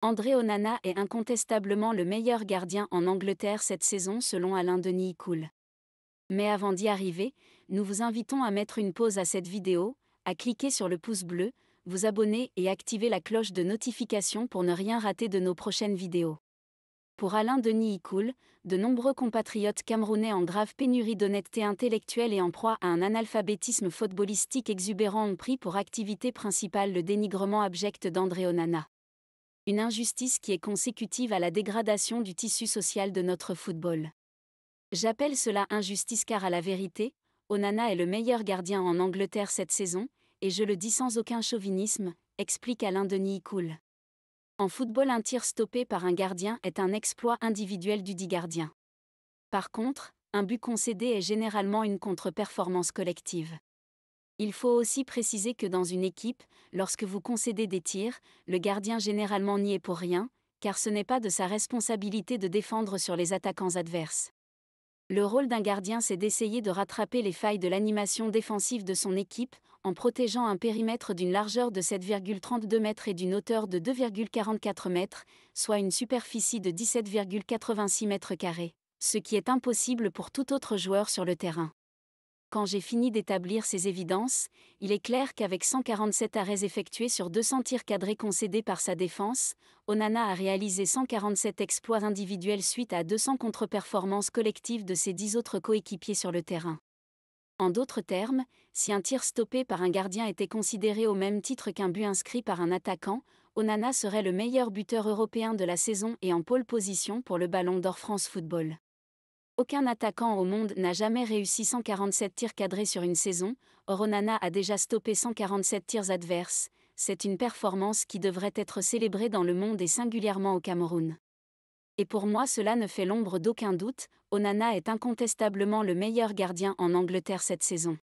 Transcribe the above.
André Onana est incontestablement le meilleur gardien en Angleterre cette saison selon Alain Denis Cool. Mais avant d'y arriver, nous vous invitons à mettre une pause à cette vidéo, à cliquer sur le pouce bleu, vous abonner et activer la cloche de notification pour ne rien rater de nos prochaines vidéos. Pour Alain Denis Cool, de nombreux compatriotes camerounais en grave pénurie d'honnêteté intellectuelle et en proie à un analphabétisme footballistique exubérant ont pris pour activité principale le dénigrement abject d'André Onana. Une injustice qui est consécutive à la dégradation du tissu social de notre football. J'appelle cela injustice car à la vérité, Onana est le meilleur gardien en Angleterre cette saison, et je le dis sans aucun chauvinisme, explique Alain Denis Cool. En football, un tir stoppé par un gardien est un exploit individuel dudit gardien. Par contre, un but concédé est généralement une contre-performance collective. Il faut aussi préciser que dans une équipe, lorsque vous concédez des tirs, le gardien généralement n'y est pour rien, car ce n'est pas de sa responsabilité de défendre sur les attaquants adverses. Le rôle d'un gardien, c'est d'essayer de rattraper les failles de l'animation défensive de son équipe, en protégeant un périmètre d'une largeur de 7,32 mètres et d'une hauteur de 2,44 mètres, soit une superficie de 17,86 mètres carrés, ce qui est impossible pour tout autre joueur sur le terrain. Quand j'ai fini d'établir ces évidences, il est clair qu'avec 147 arrêts effectués sur 200 tirs cadrés concédés par sa défense, Onana a réalisé 147 exploits individuels suite à 200 contre-performances collectives de ses 10 autres coéquipiers sur le terrain. En d'autres termes, si un tir stoppé par un gardien était considéré au même titre qu'un but inscrit par un attaquant, Onana serait le meilleur buteur européen de la saison et en pole position pour le Ballon d'Or France Football. Aucun attaquant au monde n'a jamais réussi 147 tirs cadrés sur une saison, or Onana a déjà stoppé 147 tirs adverses, c'est une performance qui devrait être célébrée dans le monde et singulièrement au Cameroun. Et pour moi cela ne fait l'ombre d'aucun doute, Onana est incontestablement le meilleur gardien en Angleterre cette saison.